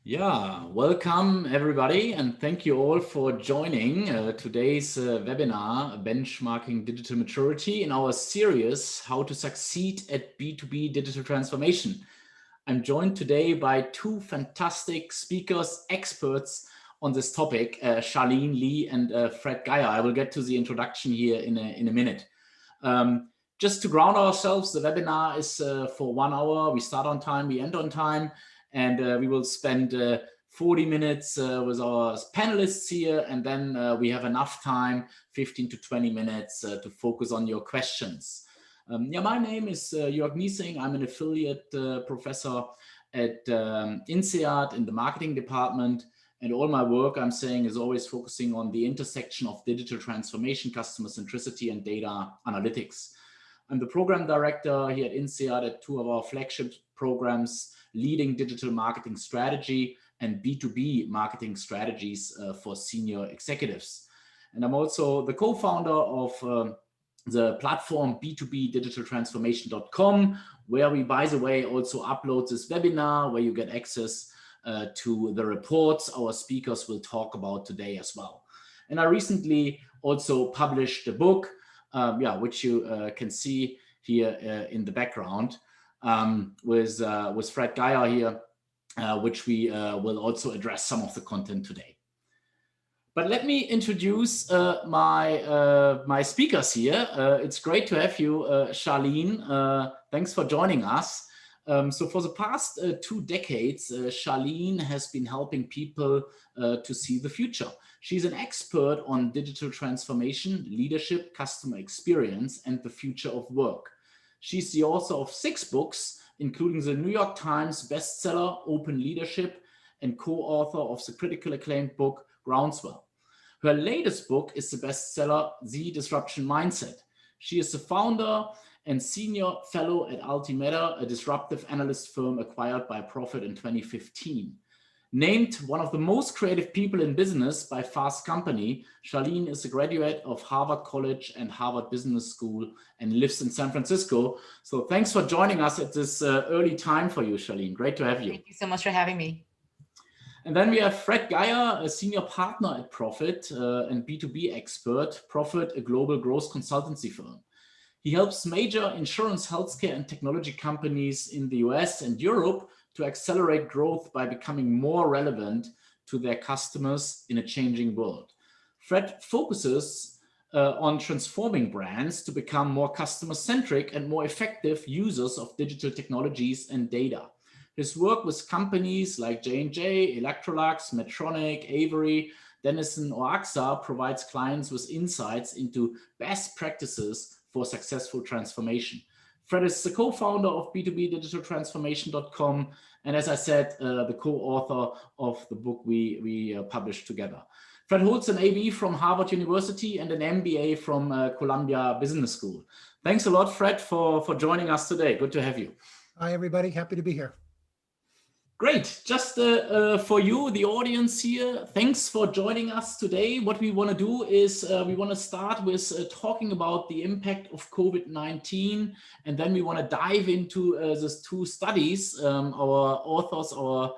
Yeah, welcome everybody, and thank you all for joining today's webinar, Benchmarking Digital Maturity, in our series, How to Succeed at B2B Digital Transformation. I'm joined today by two fantastic speakers, experts on this topic, Charlene Li and Fred Geyer. I will get to the introduction here in a minute. Just to ground ourselves, the webinar is for 1 hour. We start on time, we end on time. And we will spend 40 minutes with our panelists here, and then we have enough time, 15 to 20 minutes, to focus on your questions. My name is Jörg Niesing. I'm an affiliate professor at INSEAD in the marketing department, and all my work, I'm saying, is always focusing on the intersection of digital transformation, customer centricity, and data analytics. I'm the program director here at INSEAD at two of our flagship programs, leading digital marketing strategy and B2B marketing strategies for senior executives. And I'm also the co-founder of the platform B2B Digital Transformation.com, where we, by the way, also upload this webinar where you get access to the reports our speakers will talk about today as well. And I recently also published a book, which you can see here in the background. With Fred Geyer here, which we will also address some of the content today. But let me introduce my speakers here. It's great to have you, Charlene. Thanks for joining us. So for the past 2 decades, Charlene has been helping people to see the future. She's an expert on digital transformation, leadership, customer experience, and the future of work. She's the author of 6 books, including the New York Times bestseller, Open Leadership, and co-author of the critically acclaimed book, Groundswell. Her latest book is the bestseller, The Disruption Mindset. She is the founder and Senior Fellow at Altimeter, a disruptive analyst firm acquired by Profit in 2015. Named one of the most creative people in business by Fast Company, Charlene is a graduate of Harvard College and Harvard Business School and lives in San Francisco. So thanks for joining us at this early time for you, Charlene. Great to have you. Thank you so much for having me. And then we have Fred Geyer, a senior partner at Profit and B2B expert. Profit, a global growth consultancy firm. He helps major insurance, healthcare, and technology companies in the US and Europe to accelerate growth by becoming more relevant to their customers in a changing world. Fred focuses on transforming brands to become more customer-centric and more effective users of digital technologies and data. His work with companies like J&J, Electrolux, Medtronic, Avery, Denison, or AXA provides clients with insights into best practices for successful transformation. Fred is the co-founder of B2B Digital Transformation.com, and as I said, the co-author of the book we published together. Fred holds an AB from Harvard University and an MBA from Columbia Business School. Thanks a lot, Fred, for joining us today. Good to have you. Hi, everybody. Happy to be here. Great. Just for you, the audience here, thanks for joining us today. What we want to do is we want to start with talking about the impact of COVID-19, and then we want to dive into these 2 studies our authors, our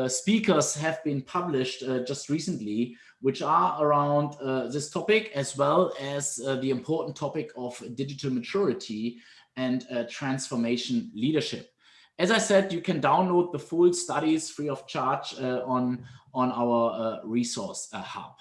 speakers have been published just recently, which are around this topic, as well as the important topic of digital maturity and transformation leadership. As I said, you can download the full studies free of charge on our resource hub.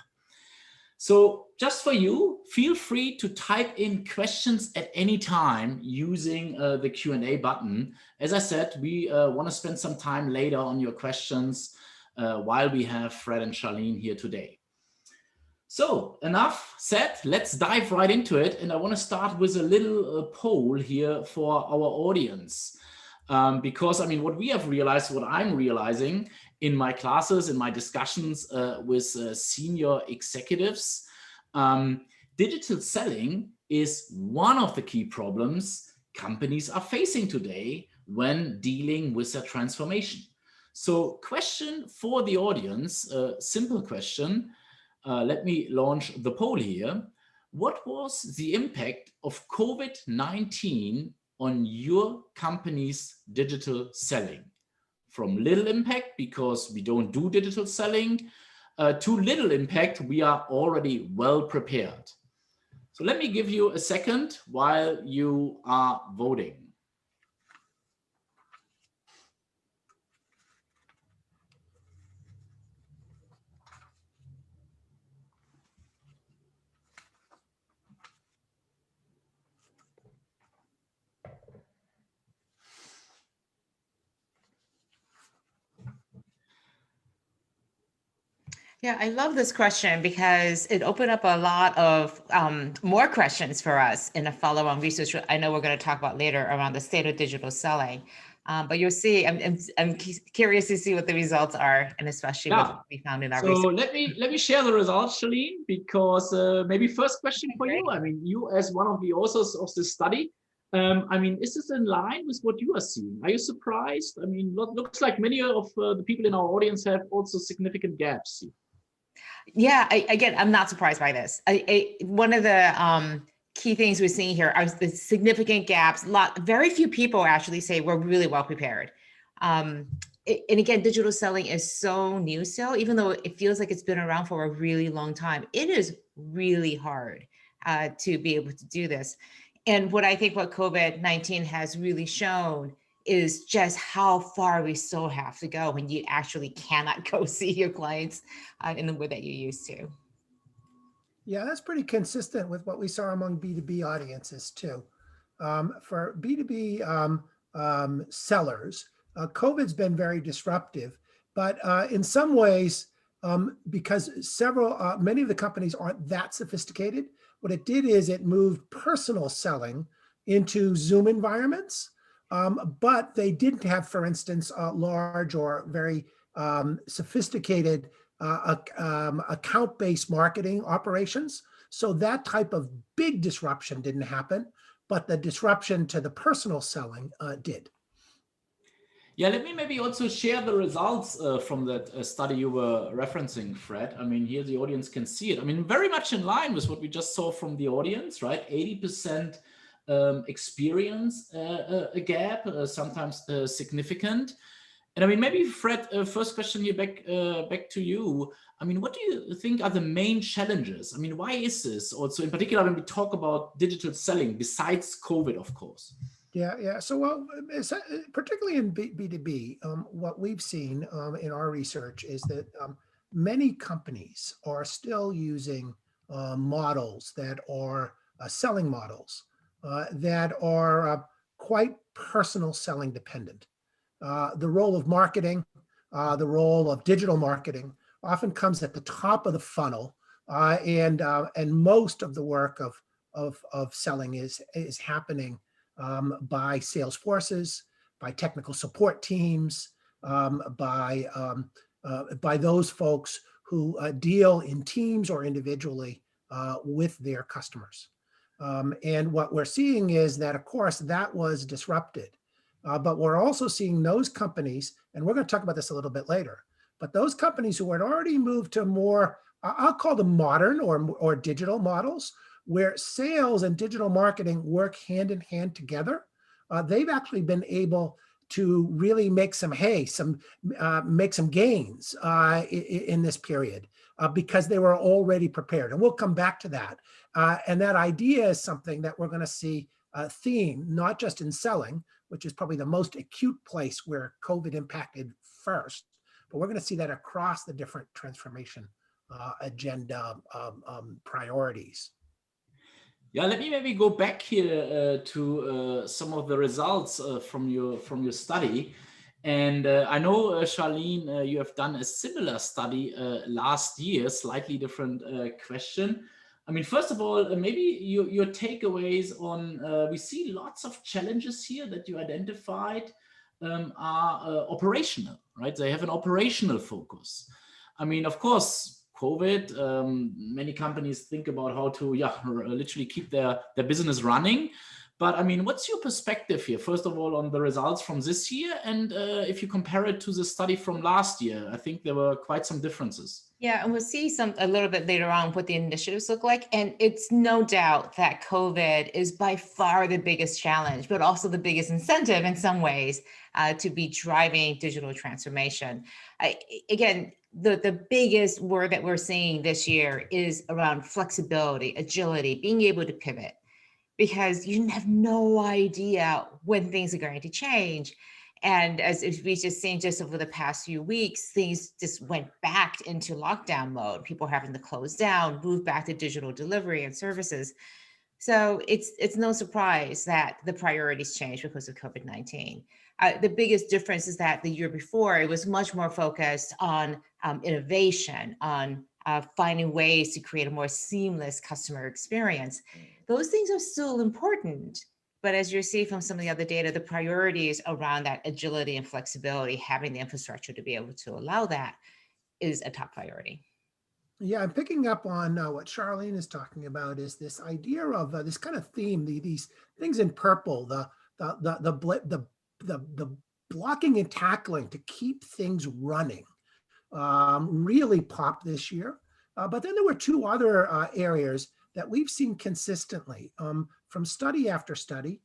So just for you, feel free to type in questions at any time using the Q&A button. As I said, we want to spend some time later on your questions while we have Fred and Charlene here today. So enough said, let's dive right into it. And I want to start with a little poll here for our audience. Because I mean, what we have realized, what I'm realizing in my classes, in my discussions with senior executives, digital selling is one of the key problems companies are facing today when dealing with their transformation. So question for the audience, simple question. Let me launch the poll here. What was the impact of COVID-19 on your company's digital selling? from little impact because we don't do digital selling to little impact, we are already well prepared. So let me give you a second while you are voting. Yeah, I love this question because it opened up a lot of more questions for us in a follow-on research I know we're going to talk about later around the state of digital selling. But you'll see, I'm curious to see what the results are, and especially what we found in our research. So let me share the results, Charlene, because maybe first question for you. I mean, you as one of the authors of this study, I mean, is this in line with what you are seeing? Are you surprised? I mean, looks like many of the people in our audience have also significant gaps. Yeah, again, I'm not surprised by this. One of the key things we're seeing here are the significant gaps. Very few people actually say we're really well prepared. And again, digital selling is so new still, even though it feels like it's been around for a really long time. It is really hard to be able to do this. And what I think what COVID-19 has really shown is just how far we still have to go when you actually cannot go see your clients in the way that you used to. Yeah, that's pretty consistent with what we saw among B2B audiences too. For B2B sellers, COVID's been very disruptive, but in some ways, because many of the companies aren't that sophisticated, what it did is it moved personal selling into Zoom environments. But they didn't have, for instance, large or very sophisticated account-based marketing operations. So that type of big disruption didn't happen, but the disruption to the personal selling did. Yeah, let me maybe also share the results from that study you were referencing, Fred. I mean, here the audience can see it. I mean, very much in line with what we just saw from the audience, right? 80% experience a gap, sometimes significant. And I mean, maybe Fred, first question here back to you. I mean, what do you think are the main challenges? I mean, why is this also in particular when we talk about digital selling besides COVID, of course? Yeah. So, well, particularly in B2B, what we've seen in our research is that many companies are still using models that are selling models that are quite personal selling dependent. The role of marketing, the role of digital marketing often comes at the top of the funnel, and most of the work of selling is happening by sales forces, by technical support teams, by those folks who deal in teams or individually with their customers. And what we're seeing is that, of course, that was disrupted. But we're also seeing those companies, and we're going to talk about this a little bit later, but those companies who had already moved to more, I'll call them modern or digital models, where sales and digital marketing work hand in hand together, they've actually been able to really make some make some gains in this period because they were already prepared. And we'll come back to that. And that idea is something that we're going to see a theme, not just in selling, which is probably the most acute place where COVID impacted first, but we're going to see that across the different transformation agenda priorities. Yeah, let me maybe go back here to some of the results from your study. And I know, Charlene, you have done a similar study last year, slightly different question. I mean, first of all, maybe your takeaways on, we see lots of challenges here that you identified are operational, right? They have an operational focus. I mean, of course, COVID, many companies think about how to literally keep their business running. But I mean, what's your perspective here? First of all, on the results from this year, and if you compare it to the study from last year, I think there were quite some differences. Yeah, and we'll see a little bit later on what the initiatives look like. And it's no doubt that COVID is by far the biggest challenge, but also the biggest incentive in some ways to be driving digital transformation. Again, the biggest word that we're seeing this year is around flexibility, agility, being able to pivot, because you have no idea when things are going to change. And as we've just seen just over the past few weeks, things just went back into lockdown mode. People having to close down, move back to digital delivery and services. So it's no surprise that the priorities changed because of COVID-19. The biggest difference is that the year before, it was much more focused on innovation, on finding ways to create a more seamless customer experience. Those things are still important. But as you see from some of the other data, the priorities around that agility and flexibility, having the infrastructure to be able to allow that, is a top priority. Yeah, I'm picking up on what Charlene is talking about, is this idea of this kind of theme, these things in purple, the blocking and tackling to keep things running, really popped this year. But then there were two other areas that we've seen consistently from study after study,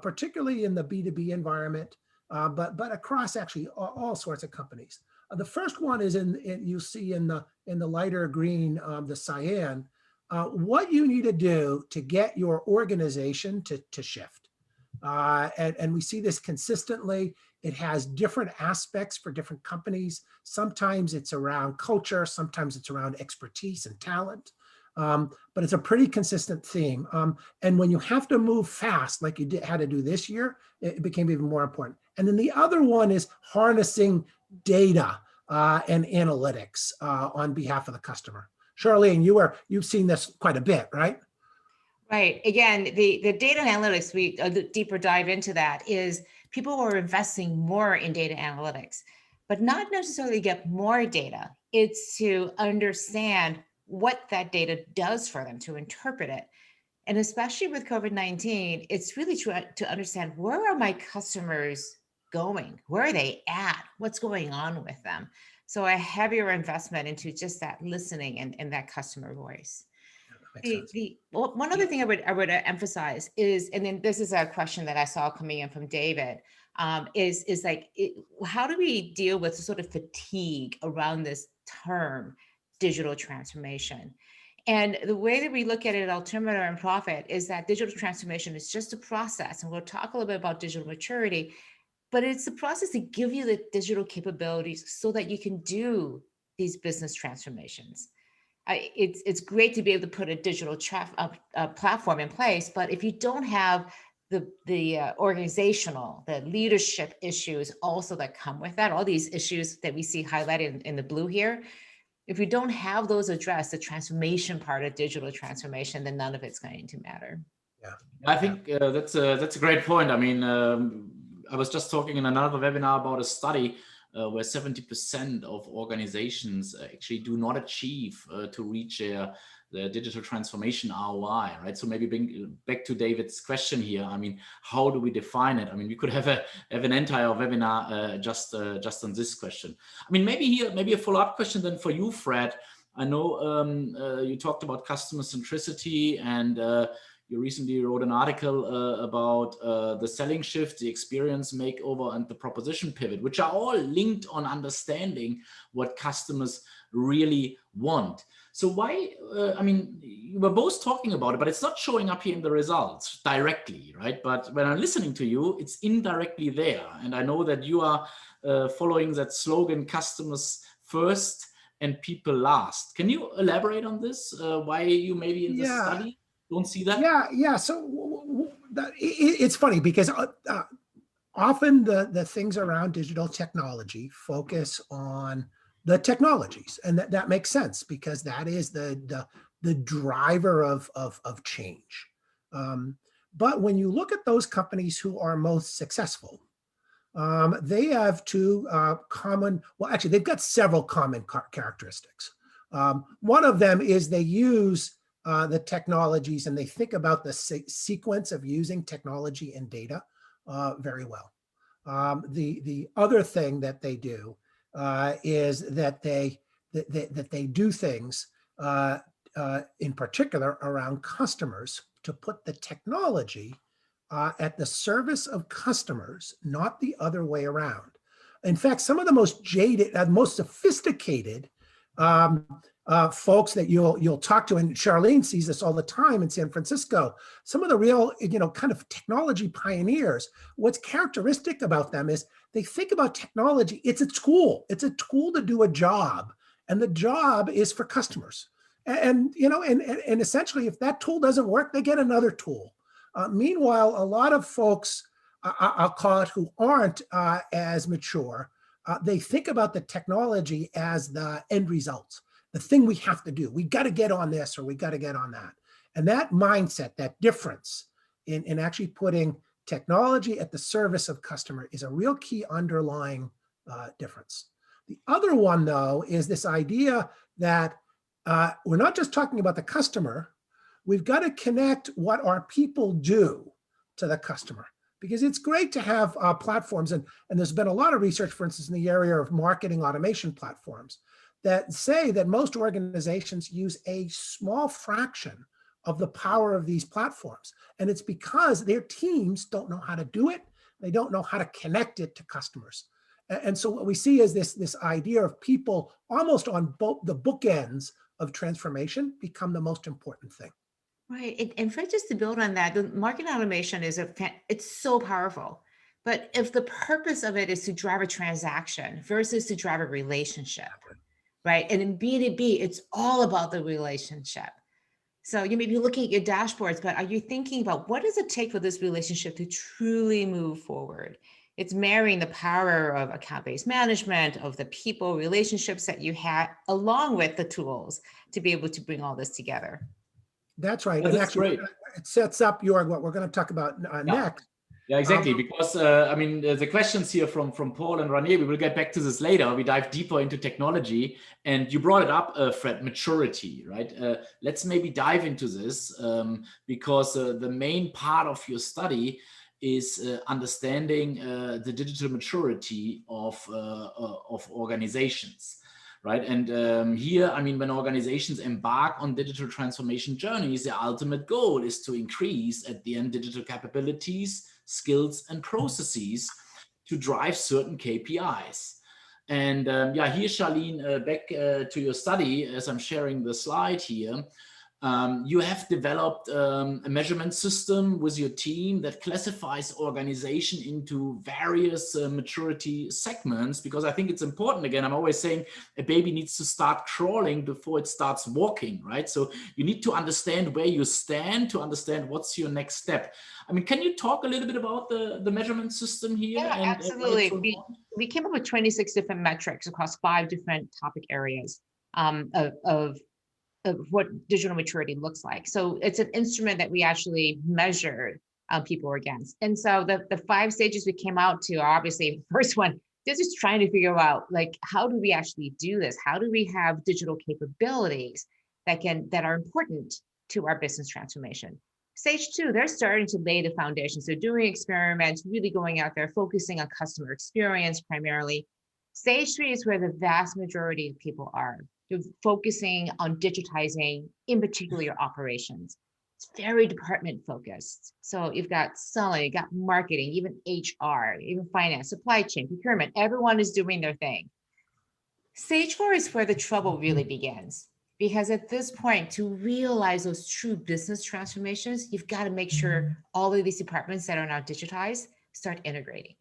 particularly in the B2B environment, but across actually all sorts of companies. The first one is you'll see in the lighter green, the cyan, what you need to do to get your organization to shift. And we see this consistently. It has different aspects for different companies. Sometimes it's around culture, sometimes it's around expertise and talent. But it's a pretty consistent theme. And when you have to move fast, like you had to do this year, it became even more important. And then the other one is harnessing data and analytics on behalf of the customer. Charlene, you've seen this quite a bit, right? Right. Again, the data analytics, a deeper dive into that, is people are investing more in data analytics, but not necessarily get more data. It's to understand what that data does for them, to interpret it. And especially with COVID-19, it's really to understand, where are my customers going? Where are they at? What's going on with them? So a heavier investment into just that listening and that customer voice. One other thing I would emphasize is, and then this is a question that I saw coming in from David, is like, how do we deal with sort of fatigue around this term, digital transformation? And the way that we look at it at Altimeter and Profit is that digital transformation is just a process. And we'll talk a little bit about digital maturity, but it's the process to give you the digital capabilities so that you can do these business transformations. It's great to be able to put a digital platform in place, but if you don't have the organizational, the leadership issues also that come with that, all these issues that we see highlighted in the blue here, if you don't have those addressed, the transformation part of digital transformation, then none of it's going to matter. Yeah, I think that's a great point. I mean, I was just talking in another webinar about a study where 70% of organizations actually do not achieve to reach their digital transformation ROI, right? So maybe bring back to David's question here. I mean, how do we define it? I mean, we could have an entire webinar just on this question. I mean, maybe a follow-up question then for you, Fred. I know you talked about customer centricity, and you recently wrote an article about the selling shift, the experience makeover, and the proposition pivot, which are all linked on understanding what customers really want. So why, I mean, you were both talking about it, but it's not showing up here in the results directly, right? But when I'm listening to you, it's indirectly there. And I know that you are following that slogan, customers first and people last. Can you elaborate on this? Why you maybe in the study don't see that? Yeah. So it's funny because often the things around digital technology focus on the technologies, and that makes sense because that is the driver of change. But when you look at those companies who are most successful, they have two common, well, actually, they've got several common characteristics. One of them is they use the technologies and they think about the sequence of using technology and data very well. The other thing that they do is that they do things in particular around customers to put the technology at the service of customers, not the other way around. In fact, some of the most jaded, most sophisticated folks that you'll talk to, and Charlene sees this all the time in San Francisco, some of the real, kind of technology pioneers, what's characteristic about them is they think about technology, it's a tool. It's a tool to do a job, and the job is for customers. And essentially, if that tool doesn't work, they get another tool. Meanwhile, a lot of folks, I'll call it, who aren't as mature, they think about the technology as the end result, the thing we have to do. We got to get on this or we got to get on that. And that mindset, that difference in actually putting technology at the service of customer is a real key underlying difference. The other one, though, is this idea that we're not just talking about the customer. We've got to connect what our people do to the customer, because it's great to have platforms. And there's been a lot of research, for instance, in the area of marketing automation platforms that say that most organizations use a small fraction of the power of these platforms. And it's because their teams don't know how to do it. They don't know how to connect it to customers. And so what we see is this idea of people almost on both the bookends of transformation become the most important thing. Right. And Fred, just to build on that, the marketing automation it's so powerful. But if the purpose of it is to drive a transaction versus to drive a relationship, right? And in B2B, it's all about the relationship. So you may be looking at your dashboards, but are you thinking about what does it take for this relationship to truly move forward? It's marrying the power of account-based management, of the people relationships that you have, along with the tools to be able to bring all this together. That's right. Well, and that's actually, great. It sets up what we're going to talk about next. Yeah, exactly. Because the questions here from Paul and Ranier, we will get back to this later. We dive deeper into technology, and you brought it up, Fred, maturity, right? Let's maybe dive into this because the main part of your study is understanding the digital maturity of organizations. Right. And here, when organizations embark on digital transformation journeys, their ultimate goal is to increase at the end digital capabilities, skills, and processes to drive certain KPIs. And here, Charlene, back to your study, as I'm sharing the slide here. You have developed a measurement system with your team that classifies organization into various maturity segments, because I think it's important. Again, I'm always saying a baby needs to start crawling before it starts walking, right? So you need to understand where you stand to understand what's your next step. Can you talk a little bit about the measurement system here? Yeah, and absolutely. We came up with 26 different metrics across 5 different topic areas of what digital maturity looks like. So it's an instrument that we actually measured people against. And so the 5 stages we came out to are obviously, first one, they're just trying to figure out, how do we actually do this? How do we have digital capabilities that are important to our business transformation? Stage 2, they're starting to lay the foundation. So doing experiments, really going out there, focusing on customer experience primarily. Stage 3 is where the vast majority of people are. You're focusing on digitizing, in particular, your operations. It's very department focused. So you've got selling, you've got marketing, even HR, even finance, supply chain, procurement. Everyone is doing their thing. Stage 4 is where the trouble really begins. Because at this point, to realize those true business transformations, you've got to make sure all of these departments that are now digitized start integrating.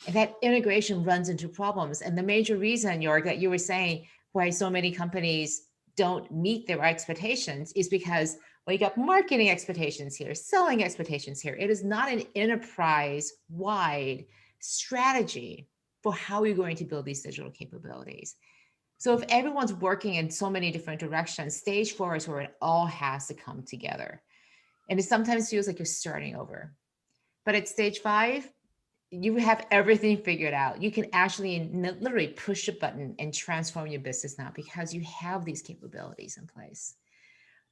And that integration runs into problems. And the major reason, Jörg, that you were saying why so many companies don't meet their expectations is because, you got marketing expectations here, selling expectations here. It is not an enterprise-wide strategy for how you're going to build these digital capabilities. So if everyone's working in so many different directions, stage 4 is where it all has to come together. And it sometimes feels like you're starting over. But at stage 5, you have everything figured out. You can actually literally push a button and transform your business now because you have these capabilities in place.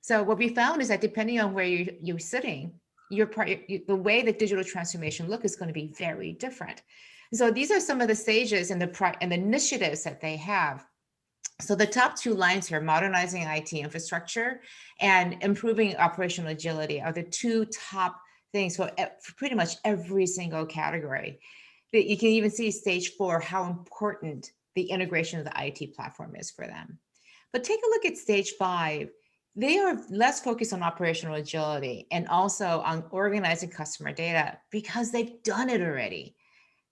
So what we found is that depending on where you're sitting, the way that digital transformation look is going to be very different. So these are some of the stages and the initiatives that they have. So the top two lines here, modernizing IT infrastructure and improving operational agility, are the two top things for pretty much every single category. You can even see stage 4, how important the integration of the IT platform is for them. But take a look at stage 5. They are less focused on operational agility and also on organizing customer data because they've done it already.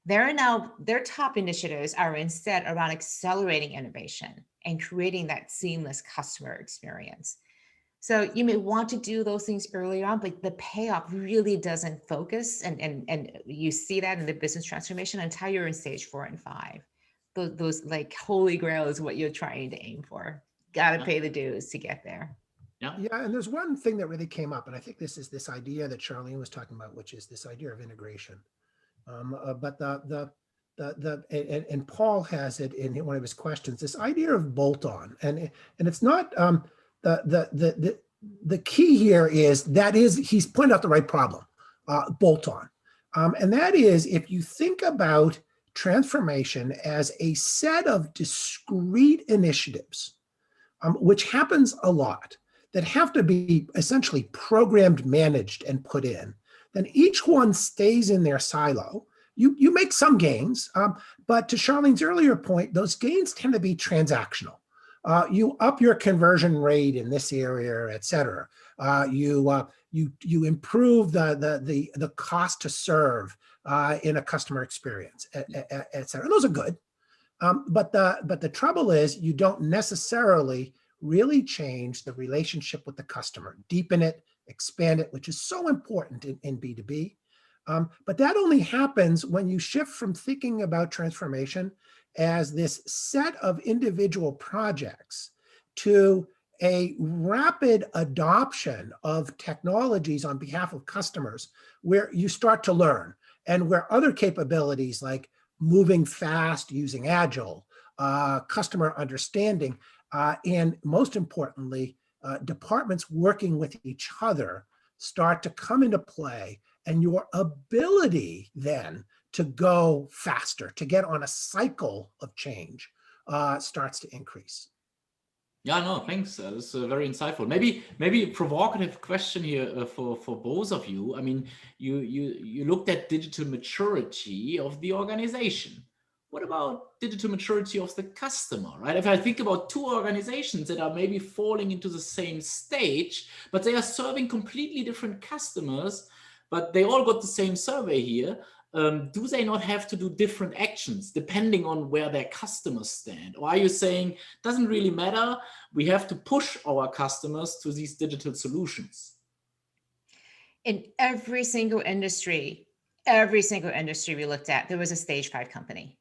Their top initiatives are instead around accelerating innovation and creating that seamless customer experience. So you may want to do those things early on, but the payoff really doesn't focus, and you see that in the business transformation until you're in stage 4 and 5. Those like holy grail is what you're trying to aim for. Got to pay the dues to get there. Yeah, and there's one thing that really came up, and I think this is this idea that Charlene was talking about, which is this idea of integration. But and Paul has it in one of his questions, this idea of bolt-on, and it's not the key here is he's pointed out the right problem, bolt-on, and that is, if you think about transformation as a set of discrete initiatives, which happens a lot, that have to be essentially programmed, managed, and put in, then each one stays in their silo. You make some gains, but to Charlene's earlier point, those gains tend to be transactional. You up your conversion rate in this area, et cetera. You improve the cost to serve in a customer experience, et cetera. And those are good, but the trouble is you don't necessarily really change the relationship with the customer, deepen it, expand it, which is so important in B2B. But that only happens when you shift from thinking about transformation as this set of individual projects to a rapid adoption of technologies on behalf of customers, where you start to learn, and where other capabilities like moving fast, using agile, customer understanding, and most importantly, departments working with each other start to come into play, and your ability then to go faster, to get on a cycle of change, starts to increase. Yeah, no, thanks. This is very insightful. Maybe a provocative question here for both of you. I mean, you looked at digital maturity of the organization. What about digital maturity of the customer, right? If I think about two organizations that are maybe falling into the same stage, but they are serving completely different customers, but they all got the same survey here, do they not have to do different actions depending on where their customers stand? Or are you saying, doesn't really matter, we have to push our customers to these digital solutions? In every single industry we looked at, there was a stage 5 company.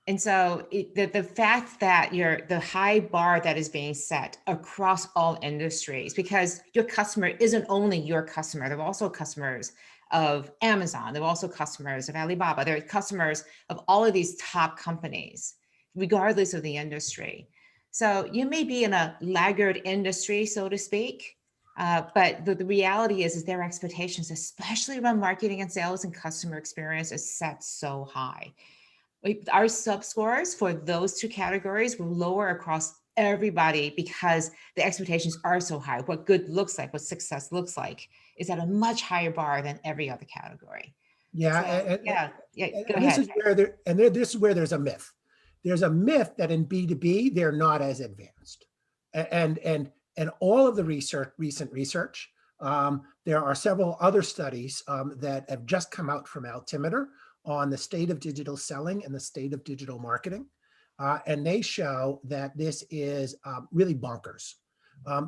And so the fact that the high bar that is being set across all industries, because your customer isn't only your customer, they're also customers of Amazon, they're also customers of Alibaba, they're customers of all of these top companies, regardless of the industry. So you may be in a laggard industry, so to speak, but the reality is their expectations, especially around marketing and sales and customer experience, is set so high. Our subscores for those two categories were lower across everybody because the expectations are so high. What good looks like, what success looks like, is at a much higher bar than every other category. Yeah, so, go and ahead. This is where there's a myth. There's a myth that in B2B they're not as advanced, and all of the recent research. There are several other studies that have just come out from Altimeter on the state of digital selling and the state of digital marketing. And they show that this is really bonkers.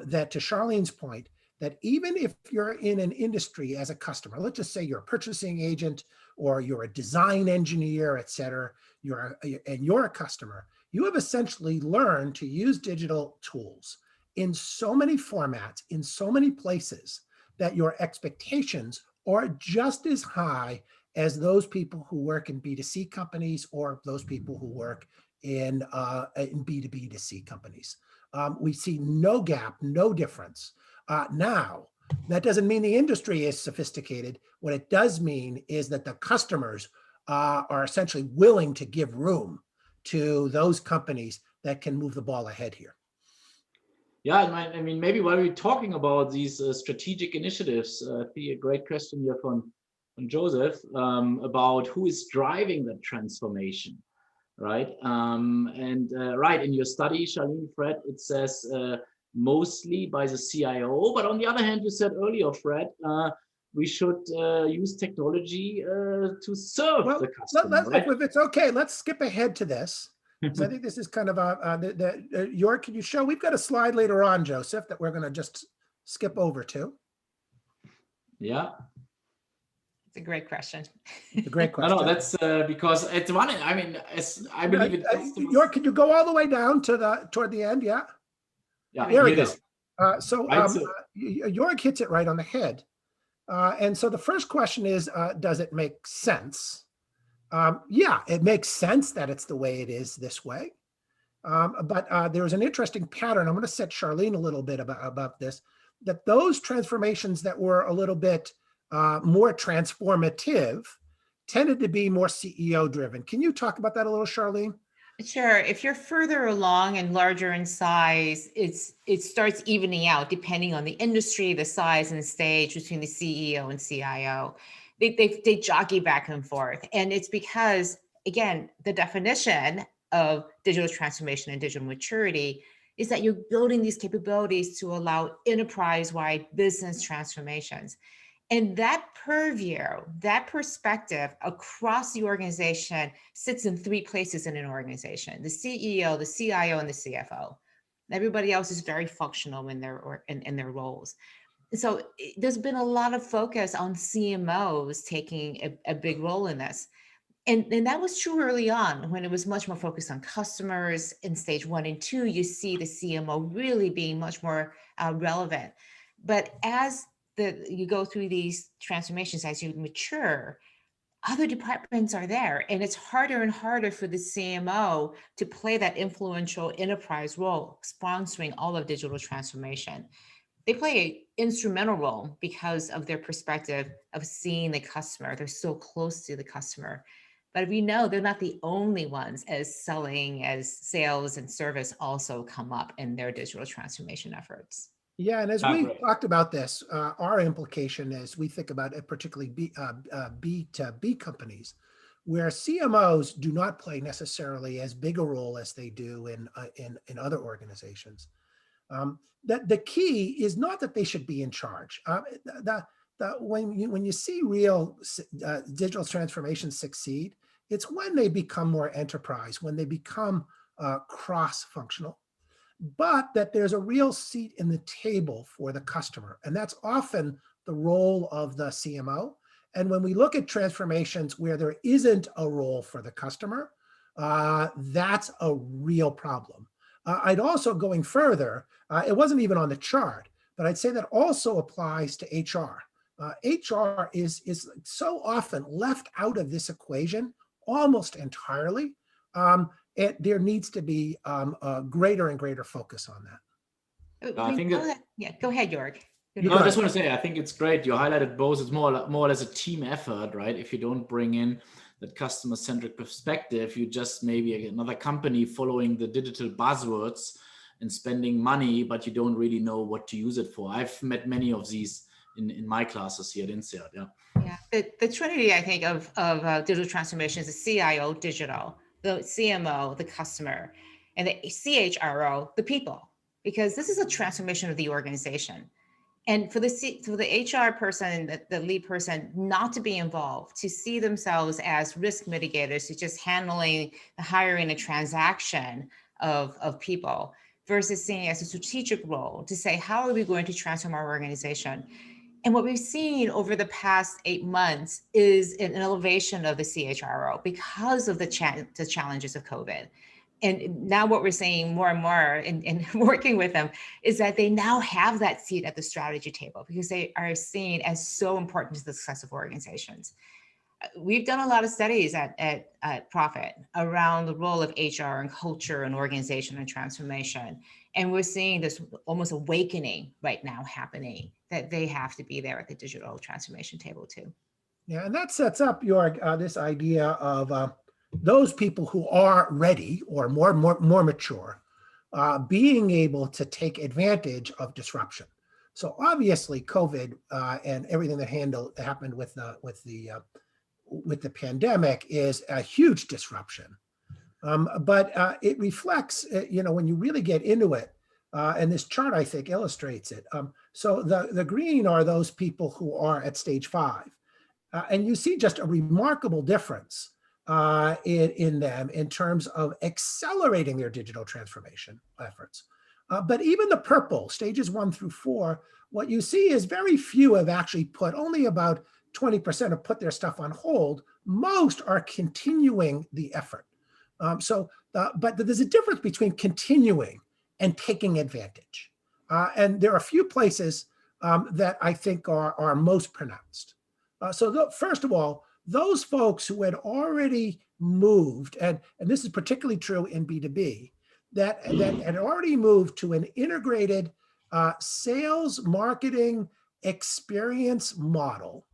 That, to Charlene's point, that even if you're in an industry as a customer, let's just say you're a purchasing agent or you're a design engineer, et cetera, you're a customer, you have essentially learned to use digital tools in so many formats, in so many places, that your expectations are just as high as those people who work in B2C companies or those people who work in B2B to C companies. We see no gap, no difference. Now, that doesn't mean the industry is sophisticated. What it does mean is that the customers are essentially willing to give room to those companies that can move the ball ahead here. Yeah, I mean, maybe while we're talking about these strategic initiatives, I see a great question here from Joseph about who is driving that transformation, right? Right, in your study, Charlene, Fred, it says mostly by the CIO, but on the other hand, you said earlier, Fred, we should use technology to serve the customer. Right? If it's okay, let's skip ahead to this. Because I think this is kind of York, can you show? We've got a slide later on, Joseph, that we're going to just skip over to. Yeah. It's a great question. It's a great question. No, that's because it's one. I mean, as I believe it. York, can you go all the way down to toward the end? Yeah. Yeah. There we go. Right, York hits it right on the head. And so the first question is, does it make sense? Yeah, it makes sense that it's the way it is this way. But there's an interesting pattern. I'm going to set Charlene a little bit about this, that those transformations that were a little bit more transformative tended to be more CEO driven. Can you talk about that a little, Charlene? Sure. If you're further along and larger in size, it starts evening out depending on the industry, the size and the stage between the CEO and CIO. They jockey back and forth. And it's because, again, the definition of digital transformation and digital maturity is that you're building these capabilities to allow enterprise-wide business transformations. And that purview, that perspective across the organization sits in three places in an organization: the CEO, the CIO, and the CFO. Everybody else is very functional in their roles. So there's been a lot of focus on CMOs taking a big role in this. And that was true early on when it was much more focused on customers. In stage 1 and 2, you see the CMO really being much more relevant. But as you go through these transformations, as you mature, other departments are there. And it's harder and harder for the CMO to play that influential enterprise role, sponsoring all of digital transformation. They play an instrumental role because of their perspective of seeing the customer. They're so close to the customer. But we know they're not the only ones, as sales and service also come up in their digital transformation efforts. Yeah, and as we talked about this, our implication as we think about it, particularly B2B companies, where CMOs do not play necessarily as big a role as they do in other organizations. That the key is not that they should be in charge. When you see real digital transformation succeed, it's when they become more enterprise, when they become cross-functional, but that there's a real seat in the table for the customer. And that's often the role of the CMO. And when we look at transformations where there isn't a role for the customer, that's a real problem. I'd also, going further, it wasn't even on the chart, but I'd say that also applies to HR. HR is so often left out of this equation almost entirely. There needs to be a greater and greater focus on that. I think go ahead, York. No, I just want to say, I think it's great. You highlighted both. It's more or less a team effort, right? If you don't bring in that customer-centric perspective, you just maybe another company following the digital buzzwords and spending money, but you don't really know what to use it for. I've met many of these in my classes here at INSEAD. Yeah, the trinity, I think, of digital transformation is the CIO, digital, the CMO, the customer, and the CHRO, the people, because this is a transformation of the organization. And for the HR person, the lead person, not to be involved, to see themselves as risk mitigators, to just handling the hiring and transaction of people, versus seeing it as a strategic role to say, how are we going to transform our organization? And what we've seen over the past 8 months is an elevation of the CHRO because of the challenges of COVID. And now what we're seeing more and more in working with them is that they now have that seat at the strategy table because they are seen as so important to the success of organizations. we've done a lot of studies at Profit around the role of HR and culture and organization and transformation. And we're seeing this almost awakening right now happening, that they have to be there at the digital transformation table too. Yeah, and that sets up your this idea of those people who are ready or more mature, being able to take advantage of disruption. So obviously, COVID and everything that happened with the pandemic is a huge disruption. But it reflects, when you really get into it, and this chart I think illustrates it. So the green are those people who are at stage 5. And you see just a remarkable difference in them in terms of accelerating their digital transformation efforts. But even the purple, stages 1 through 4, what you see is very few have actually only about 20% have put their stuff on hold. Most are continuing the effort. But there's a difference between continuing and taking advantage. And there are a few places that I think are most pronounced. First of all, those folks who had already moved, and this is particularly true in B2B, that had already moved to an integrated sales marketing experience model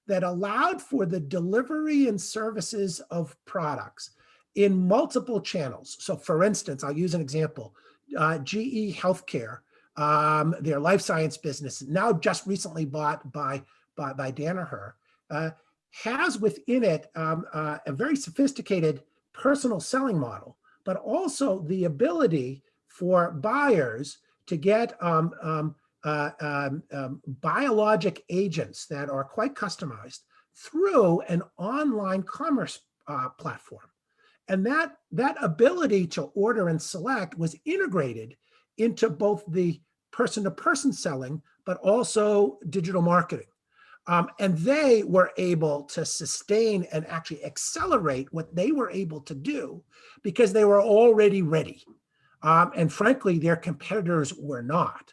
that allowed for the delivery and services of products in multiple channels. So for instance, I'll use an example, GE Healthcare, their life science business, now just recently bought by Danaher, has within it a very sophisticated personal selling model, but also the ability for buyers to get biologic agents that are quite customized through an online commerce platform. And that ability to order and select was integrated into both the person-to-person selling, but also digital marketing. And they were able to sustain and actually accelerate what they were able to do because they were already ready. And frankly, their competitors were not.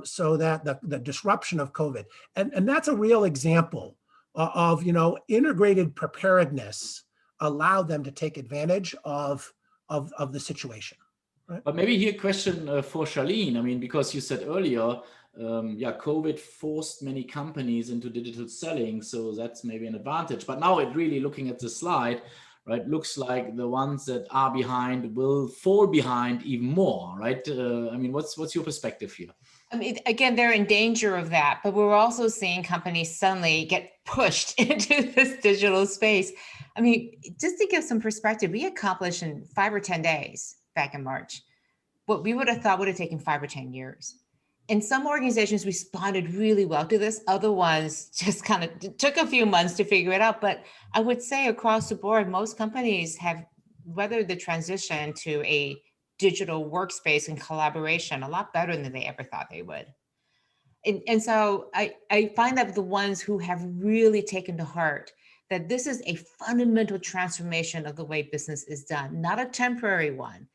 So that the disruption of COVID, and that's a real example of integrated preparedness allowed them to take advantage of the situation. Right? But maybe here a question for Charlene. I mean, because you said earlier, COVID forced many companies into digital selling, so that's maybe an advantage. But now it really, looking at the slide, right, looks like the ones that are behind will fall behind even more, right? I mean, what's your perspective here? I mean, again, they're in danger of that, but we're also seeing companies suddenly get pushed into this digital space. I mean, just to give some perspective, we accomplished in 5 or 10 days back in March what we would have thought would have taken 5 or 10 years. And some organizations responded really well to this. Other ones just kind of took a few months to figure it out. But I would say across the board, most companies have weathered the transition to a digital workspace and collaboration a lot better than they ever thought they would. And so I find that the ones who have really taken to heart that this is a fundamental transformation of the way business is done, not a temporary one.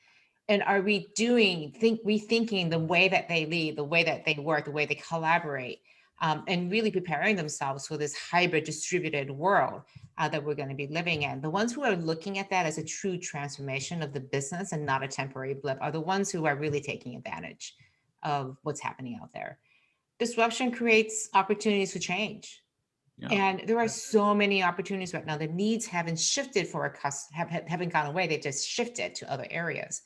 And are we rethinking the way that they lead, the way that they work, the way they collaborate, and really preparing themselves for this hybrid distributed world that we're going to be living in. The ones who are looking at that as a true transformation of the business and not a temporary blip are the ones who are really taking advantage of what's happening out there. Disruption creates opportunities for change. Yeah. And there are so many opportunities right now. The needs haven't shifted for a customer, haven't gone away. They just shifted to other areas.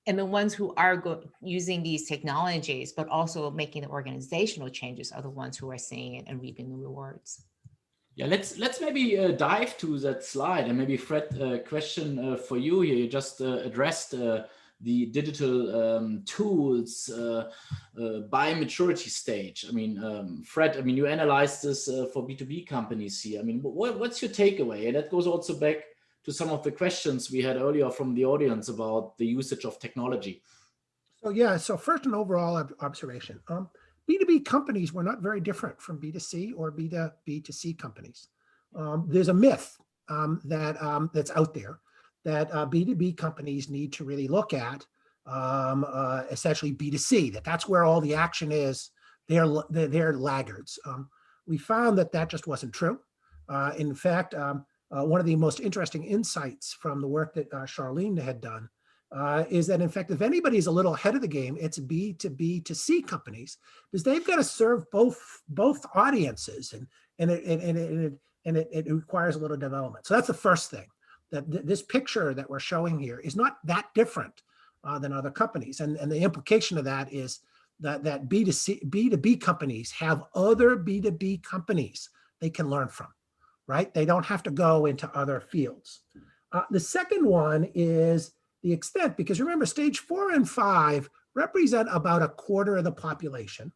And the ones who are using these technologies, but also making the organizational changes are the ones who are seeing it and reaping the rewards. Yeah, let's maybe dive to that slide, and maybe Fred, question for you here. You just addressed the digital tools by maturity stage. I mean, Fred, I mean, you analyzed this for B2B companies here. I mean, what's your takeaway? And that goes also back to some of the questions we had earlier from the audience about the usage of technology. So first, an overall observation. B2B companies were not very different from B2C or B2C companies. There's a myth that's out there that B2B companies need to really look at, essentially B2C, that's where all the action is. They're laggards. We found that just wasn't true. In fact, one of the most interesting insights from the work that Charlene had done is that, in fact, if anybody's a little ahead of the game, it's B2B to C companies, because they've got to serve both audiences, and it requires a little development. So that's the first thing. That this picture that we're showing here is not that different than other companies, and the implication of that is that B2B companies have other B2B companies they can learn from, right? They don't have to go into other fields. The second one is the extent, because remember, stage 4 and 5 represent about a quarter of the population.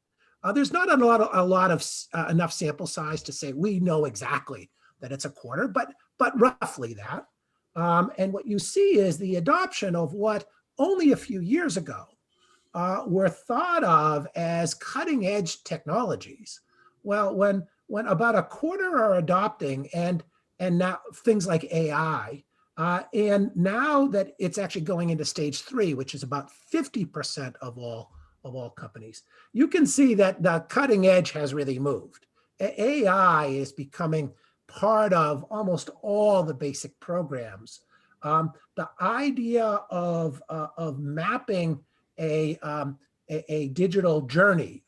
There's not enough sample size to say we know exactly that it's a quarter, but roughly that. And what you see is the adoption of what only a few years ago were thought of as cutting edge technologies. Well, when about a quarter are adopting, and now things like AI, and now that it's actually going into stage 3, which is about 50% of all companies, you can see that the cutting edge has really moved. AI is becoming part of almost all the basic programs. The idea of mapping a digital journey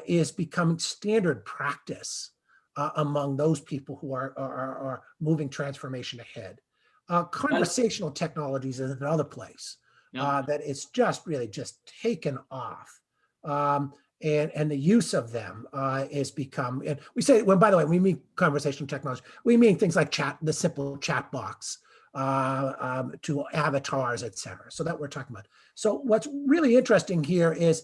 is becoming standard practice among those people who are moving transformation ahead. Conversational technologies is another place that it's just really just taken off. And the use of them is become, and we say, when, by the way, we mean conversational technology, we mean things like the simple chat box to avatars, et cetera. So that we're talking about. So what's really interesting here is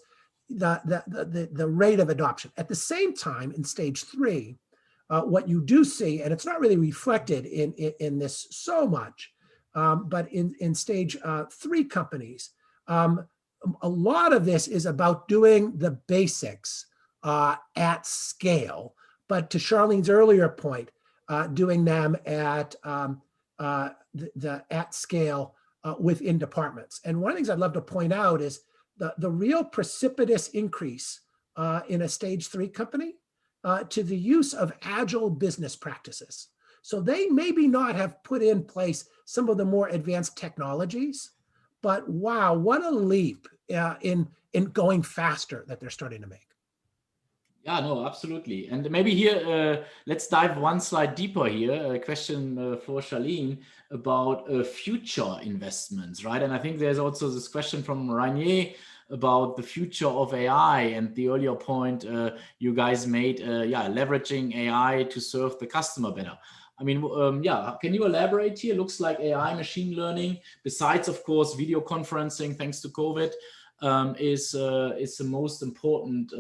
the rate of adoption. At the same time, in stage 3, what you do see, and it's not really reflected in this so much, but in stage 3 companies, a lot of this is about doing the basics at scale, but to Charlene's earlier point, doing them at at scale within departments. And one of the things I'd love to point out is the real precipitous increase in a stage 3 company to the use of agile business practices. So they maybe not have put in place some of the more advanced technologies, but wow, what a leap in going faster that they're starting to make. Yeah, no, absolutely. And maybe here, let's dive one slide deeper here. A question for Charlene about future investments, right? And I think there's also this question from Rainier about the future of AI, and the earlier point you guys made, leveraging AI to serve the customer better. I mean, can you elaborate here? Looks like AI, machine learning, besides, of course, video conferencing, thanks to COVID, is the most important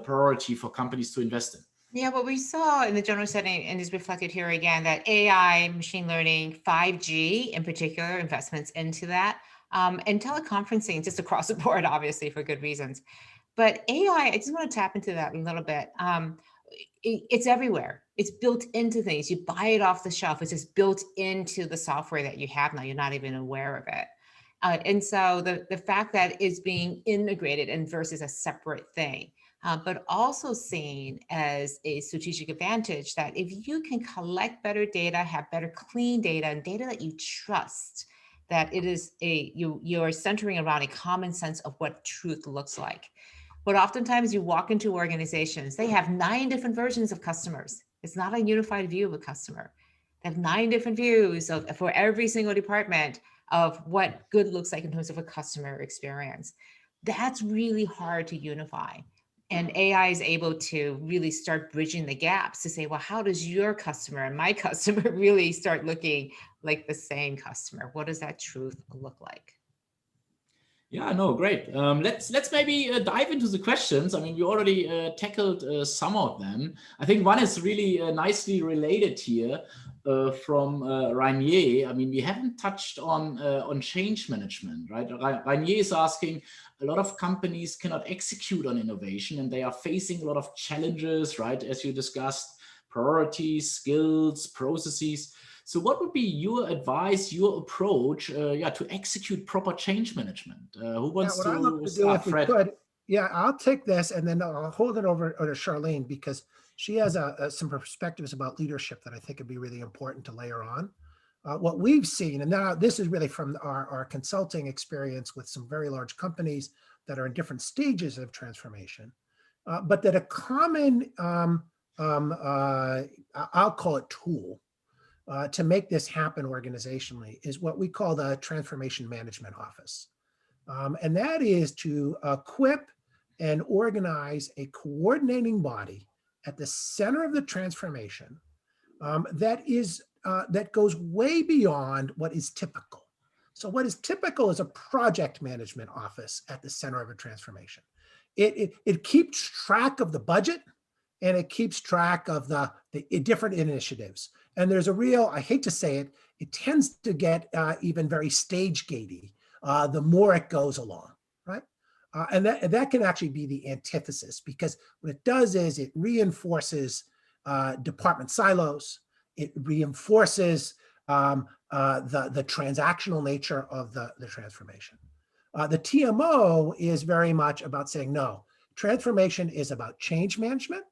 priority for companies to invest in. Yeah, what we saw in the general setting, and is reflected here again, that AI, machine learning, 5G in particular, investments into that, and teleconferencing just across the board, obviously for good reasons. But AI, I just want to tap into that a little bit. It's everywhere. It's built into things. You buy it off the shelf. It's just built into the software that you have now. You're not even aware of it. And so the fact that it's being integrated and versus a separate thing, but also seen as a strategic advantage, that if you can collect better data, have better clean data, and data that you trust, that it is you're centering around a common sense of what truth looks like. But oftentimes you walk into organizations, they have 9 different versions of customers. It's not a unified view of a customer. They have 9 different views for every single department of what good looks like in terms of a customer experience. That's really hard to unify. And AI is able to really start bridging the gaps to say, well, how does your customer and my customer really start looking like the same customer? What does that truth look like? Yeah, no, great. Let's maybe dive into the questions. I mean, we already tackled some of them. I think one is really nicely related here from Rainier. I mean, we haven't touched on change management, right? Rainier is asking, a lot of companies cannot execute on innovation, and they are facing a lot of challenges, right? As you discussed, priorities, skills, processes. So what would be your advice, your approach, to execute proper change management? Who wants what I'd love to to start, do, if Fred? we could, I'll take this and then I'll hold it over to Charlene, because she has some perspectives about leadership that I think would be really important to layer on. What we've seen, and now this is really from our consulting experience with some very large companies that are in different stages of transformation, but that a common, I'll call it tool, to make this happen organizationally is what we call the Transformation Management Office. And that is to equip and organize a coordinating body at the center of the transformation that goes way beyond what is typical. So what is typical is a project management office at the center of a transformation. It keeps track of the budget, and it keeps track of the different initiatives. And there's a real, I hate to say it, it tends to get even very stage gatey the more it goes along, right? And that can actually be the antithesis, because what it does is it reinforces department silos. It reinforces the transactional nature of the transformation. The TMO is very much about saying, no, transformation is about change management.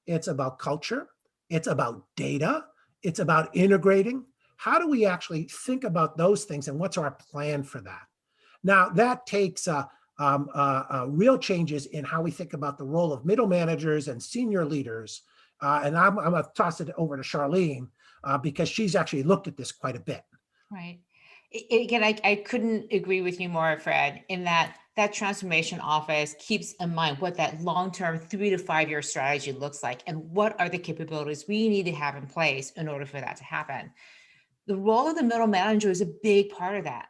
It's about culture. It's about data. It's about integrating. How do we actually think about those things, and what's our plan for that? Now, that takes real changes in how we think about the role of middle managers and senior leaders. And I'm going to toss it over to Charlene because she's actually looked at this quite a bit. Right. Again, I couldn't agree with you more, Fred, in that transformation office keeps in mind what that long-term 3 to 5 year strategy looks like, and what are the capabilities we need to have in place in order for that to happen. The role of the middle manager is a big part of that.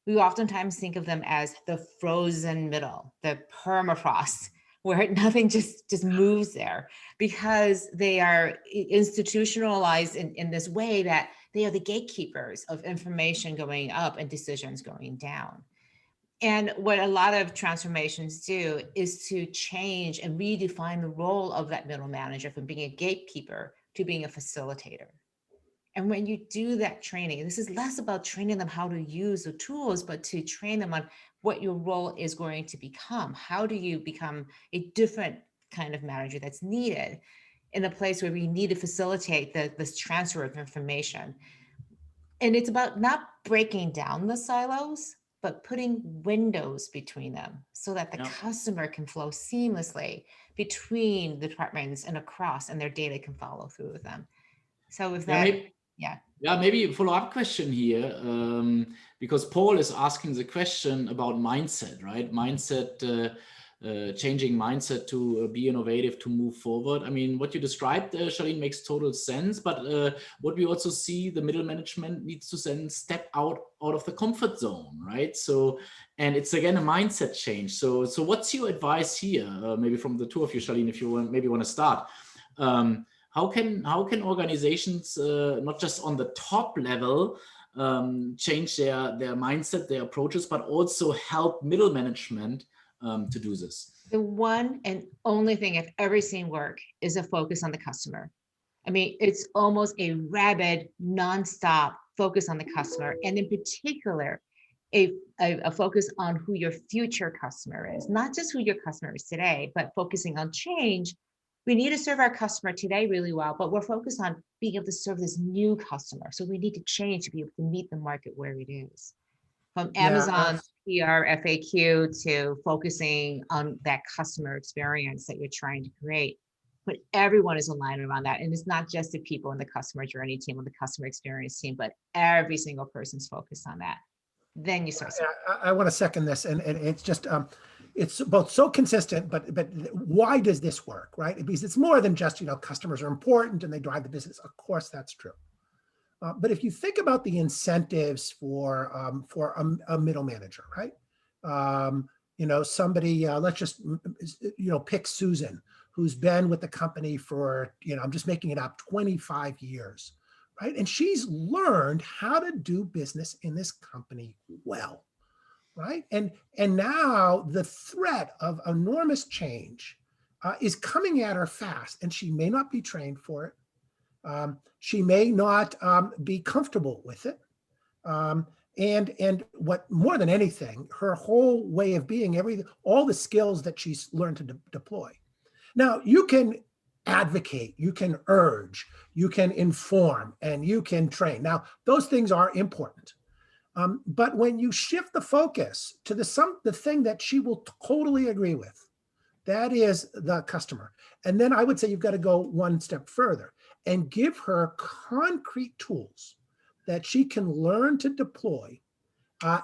We oftentimes think of them as the frozen middle, the permafrost, where nothing just moves there, because they are institutionalized in this way that they are the gatekeepers of information going up and decisions going down. And what a lot of transformations do is to change and redefine the role of that middle manager from being a gatekeeper to being a facilitator. And when you do that training, this is less about training them how to use the tools, but to train them on what your role is going to become. How do you become a different kind of manager that's needed in a place where we need to facilitate this transfer of information? And it's about not breaking down the silos, but putting windows between them so that the customer can flow seamlessly between the departments and across, and their data can follow through with them. So with that, maybe a follow-up question here, because Paul is asking the question about mindset, right? Changing mindset to be innovative, to move forward. I mean, what you described, Charlene, makes total sense. But what we also see, the middle management needs to then step out of the comfort zone, right? So, and it's again a mindset change. So what's your advice here? Maybe from the two of you, Charlene, if you want to start. How can organizations, not just on the top level, change their mindset, their approaches, but also help middle management to do this? The one and only thing I've ever seen work is a focus on the customer. I mean, it's almost a rabid, nonstop focus on the customer, and in particular, a focus on who your future customer is, not just who your customer is today, but focusing on change. We need to serve our customer today really well, but we're focused on being able to serve this new customer. So we need to change to be able to meet the market where it is. From Amazon PR FAQ to focusing on that customer experience that you're trying to create. But everyone is aligned around that. And it's not just the people in the customer journey team or the customer experience team, but every single person's focused on that. Then you start. I want to second this. And it's just, it's both so consistent, but why does this work, right? Because it's more than just, customers are important and they drive the business. Of course, that's true. But if you think about the incentives for a middle manager, right? Somebody, let's just, pick Susan, who's been with the company for, I'm just making it up, 25 years, right? And she's learned how to do business in this company well, right? And now the threat of enormous change is coming at her fast, and she may not be trained for it. She may not be comfortable with it. And what more than anything, her whole way of being, all the skills that she's learned to deploy. Now, you can advocate, you can urge, you can inform, and you can train. Now, those things are important. But when you shift the focus to the thing that she will totally agree with, that is the customer. And then I would say you've got to go one step further and give her concrete tools that she can learn to deploy,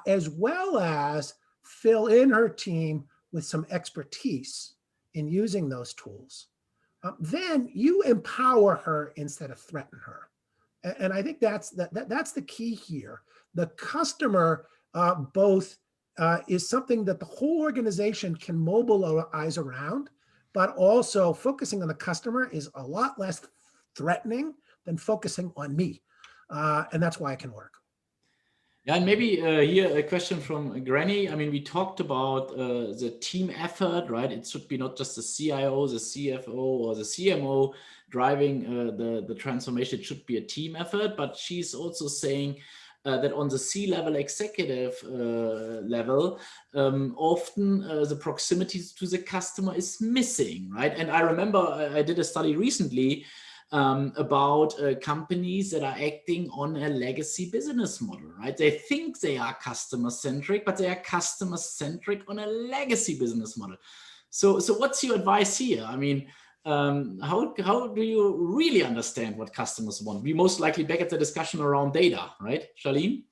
as well as fill in her team with some expertise in using those tools. Then you empower her instead of threaten her. And I think that's the key here. The customer both is something that the whole organization can mobilize around, but also focusing on the customer is a lot less threatening than focusing on me. And that's why it can work. Yeah, and maybe here a question from Granny. I mean, we talked about the team effort, right? It should be not just the CIO, the CFO, or the CMO driving the transformation. It should be a team effort. But she's also saying that on the C-level executive level, often the proximity to the customer is missing, right? And I remember I did a study recently about companies that are acting on a legacy business model, right? They think they are customer-centric, but they are customer-centric on a legacy business model. So what's your advice here? I mean, how do you really understand what customers want? We most likely back at the discussion around data, right, Charlene?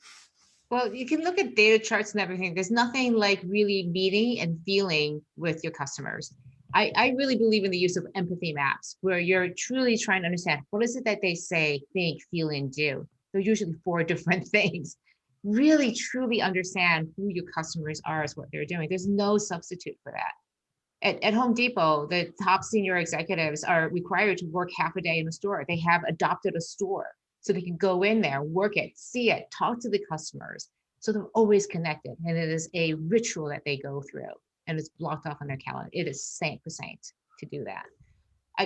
Well, you can look at data charts and everything. There's nothing like really meeting and feeling with your customers. I really believe in the use of empathy maps, where you're truly trying to understand what is it that they say, think, feel, and do. They're usually 4 different things. Really, truly understand who your customers are is what they're doing. There's no substitute for that. At Home Depot, the top senior executives are required to work half a day in a store. They have adopted a store so they can go in there, work it, see it, talk to the customers. So they're always connected. And it is a ritual that they go through. And it's blocked off on their calendar. It is saint to do that.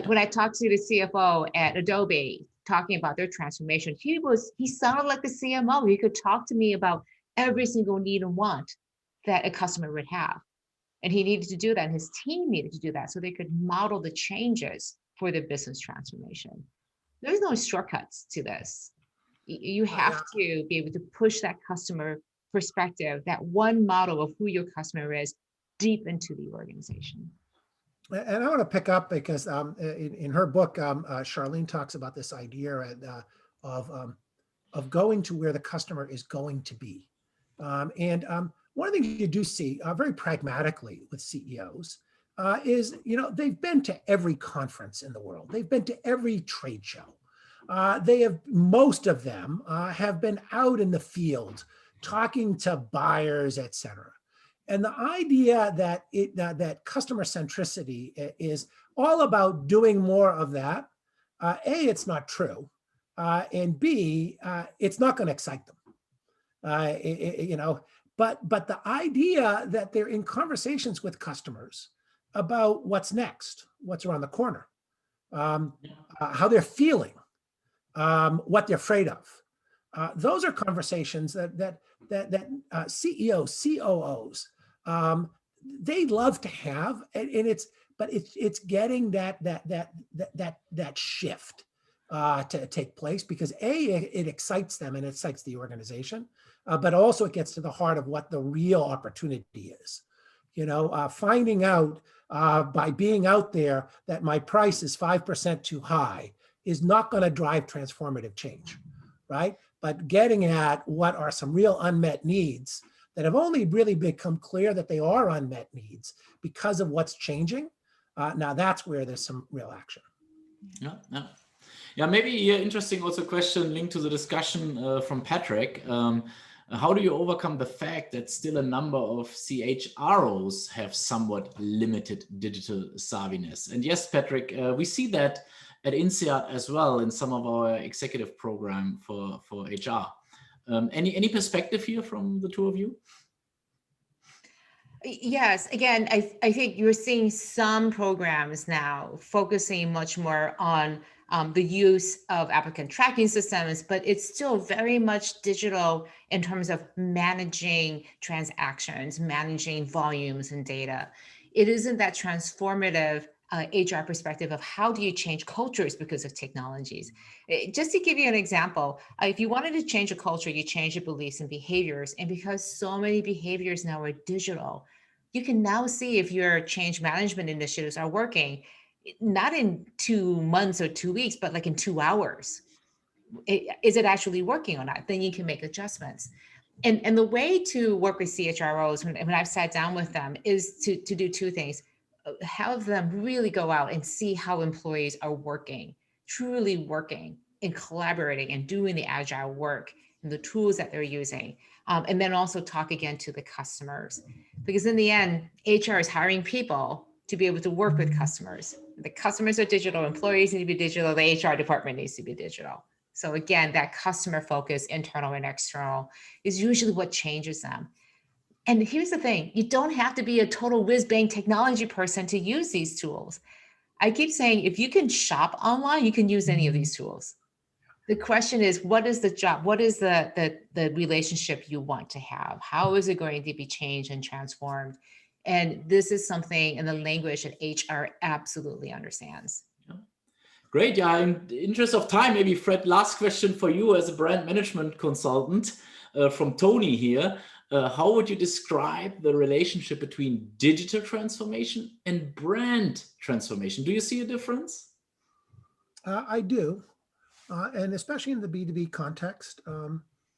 When I talked to the CFO at Adobe, talking about their transformation, he sounded like the CMO. He could talk to me about every single need and want that a customer would have. And he needed to do that, and his team needed to do that so they could model the changes for the business transformation. There's no shortcuts to this. You have to be able to push that customer perspective, that one model of who your customer is, deep into the organization. And I want to pick up because in her book, Charlene talks about this idea of going to where the customer is going to be. And one of the things you do see very pragmatically with CEOs is, they've been to every conference in the world. They've been to every trade show. Most of them have been out in the field talking to buyers, et cetera. And the idea that that customer centricity is all about doing more of that, A, it's not true, and B, it's not going to excite them. But the idea that they're in conversations with customers about what's next, what's around the corner, how they're feeling, what they're afraid of. Those are conversations that CEOs, COOs, they love to have, and it's getting that shift to take place, because it excites them and it excites the organization, but also it gets to the heart of what the real opportunity is. Finding out by being out there that my price is 5% too high is not going to drive transformative change, right? But getting at what are some real unmet needs that have only really become clear that they are unmet needs because of what's changing. Now that's where there's some real action. Yeah, maybe interesting also question linked to the discussion from Patrick. How do you overcome the fact that still a number of CHROs have somewhat limited digital savviness? And yes, Patrick, we see that at INSEAD as well in some of our executive program for HR. Any perspective here from the two of you? Yes, again, I think you're seeing some programs now focusing much more on the use of applicant tracking systems, but it's still very much digital in terms of managing transactions, managing volumes and data. It isn't that transformative HR perspective of how do you change cultures because of technologies. Just to give you an example, if you wanted to change a culture, you change your beliefs and behaviors. And because so many behaviors now are digital, you can now see if your change management initiatives are working, not in 2 months or 2 weeks, but like in 2 hours. Is it actually working or not? Then you can make adjustments. And the way to work with CHROs when I've sat down with them is to do two things. Have them really go out and see how employees are working, truly working and collaborating and doing the agile work and the tools that they're using. And then also talk again to the customers, because in the end, HR is hiring people to be able to work with customers. The customers are digital, employees need to be digital, the HR department needs to be digital. So again, that customer focus, internal and external, is usually what changes them. And here's the thing, you don't have to be a total whiz-bang technology person to use these tools. I keep saying, if you can shop online, you can use any of these tools. The question is, what is the job? What is the relationship you want to have? How is it going to be changed and transformed? And this is something in the language that HR absolutely understands. Great. Yeah, in the interest of time, maybe Fred, last question for you as a brand management consultant from Tony here. How would you describe the relationship between digital transformation and brand transformation? Do you see a difference? I do. And especially in the B2B context,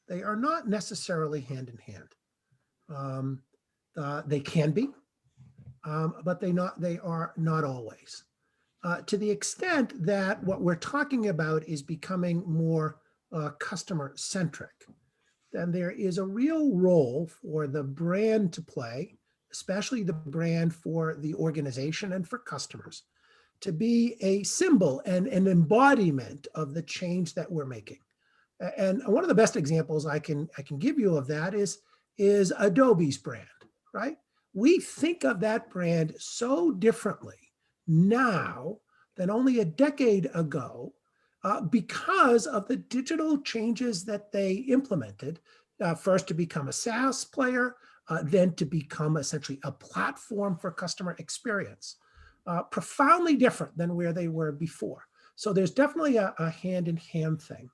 they are not necessarily hand in hand. They can be, but they are not always. To the extent that what we're talking about is becoming more customer-centric, then there is a real role for the brand to play, especially the brand for the organization and for customers, to be a symbol and an embodiment of the change that we're making. And one of the best examples I can give you of that is Adobe's brand, right? We think of that brand so differently now than only a decade ago because of the digital changes that they implemented, first to become a SaaS player, then to become essentially a platform for customer experience. Profoundly different than where they were before. So there's definitely a hand-in-hand thing.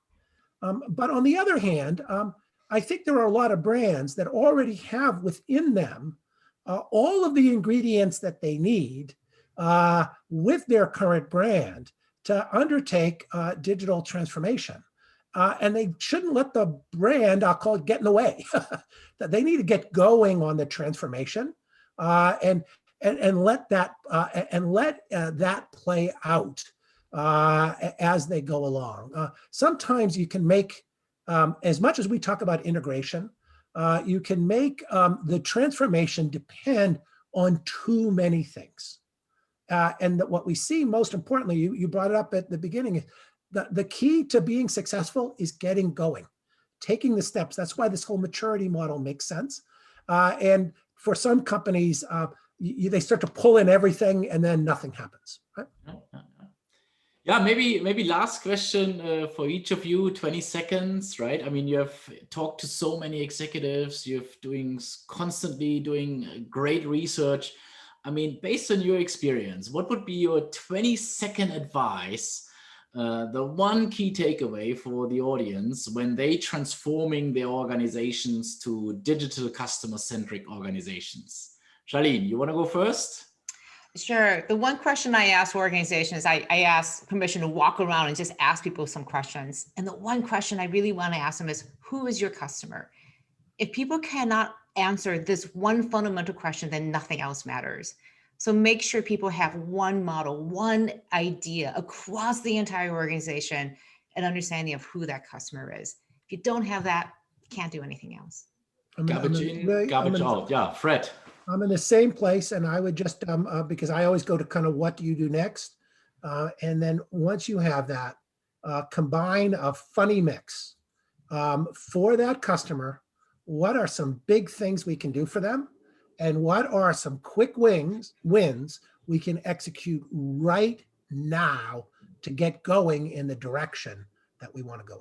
But on the other hand, I think there are a lot of brands that already have within them all of the ingredients that they need with their current brand to undertake digital transformation. And they shouldn't let the brand, I'll call it, get in the way. That they need to get going on the transformation and let that play out as they go along. Sometimes you can make, as much as we talk about integration, you can make the transformation depend on too many things. And that what we see most importantly, you brought it up at the beginning, the key to being successful is getting going, taking the steps. That's why this whole maturity model makes sense. And for some companies, they start to pull in everything and then nothing happens. Right? Yeah, maybe last question for each of you, 20 seconds, right? I mean, you have talked to so many executives, you're constantly doing great research. I mean, based on your experience, what would be your 20-second advice, the one key takeaway for the audience when they transforming their organizations to digital customer-centric organizations? Charlene, you want to go first? Sure. The one question I ask organizations, I ask permission to walk around and just ask people some questions. And the one question I really want to ask them is, who is your customer? If people cannot answer this one fundamental question, then nothing else matters. So make sure people have one model, one idea across the entire organization, an understanding of who that customer is. If you don't have that, you can't do anything else. Garbage in, garbage out. Yeah, Fred. I'm in the same place, and I would just, because I always go to kind of what do you do next? And then once you have that, combine a funny mix for that customer. What are some big things we can do for them? And what are some quick wins we can execute right now to get going in the direction that we want to go in?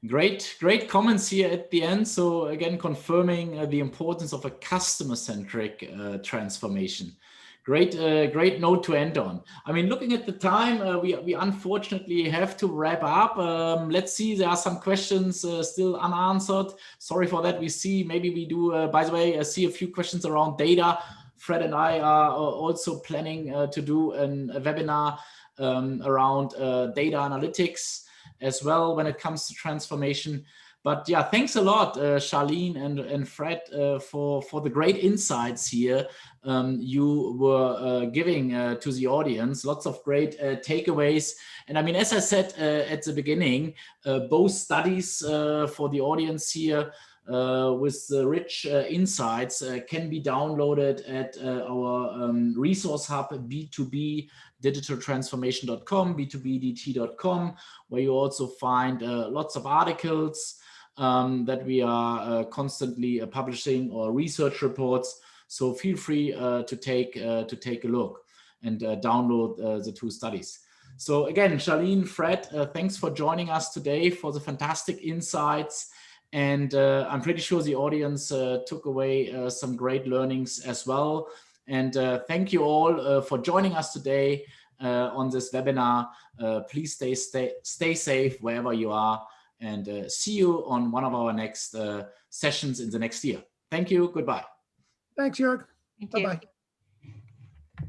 Great comments here at the end. So again, confirming the importance of a customer-centric transformation. Great, great note to end on. I mean, looking at the time, we unfortunately have to wrap up. Let's see, there are some questions still unanswered. Sorry for that. We see, maybe we do, by the way, I see a few questions around data. Fred and I are also planning to do a webinar around data analytics as well when it comes to transformation. But yeah, thanks a lot, Charlene and Fred, for the great insights here you were giving to the audience. Lots of great takeaways. And I mean, as I said at the beginning, both studies for the audience here with the rich insights can be downloaded at our resource hub, B2B digitaltransformation.com, b2bdt.com, where you also find lots of articles that we are constantly publishing, or research reports. So feel free to take a look and download the two studies. So again, Charlene, Fred, thanks for joining us today for the fantastic insights. And I'm pretty sure the audience took away some great learnings as well. And thank you all for joining us today on this webinar. Please stay safe wherever you are, and see you on one of our next sessions in the next year. Thank you. Goodbye. Thanks, Jörg. Thank you. Bye-bye.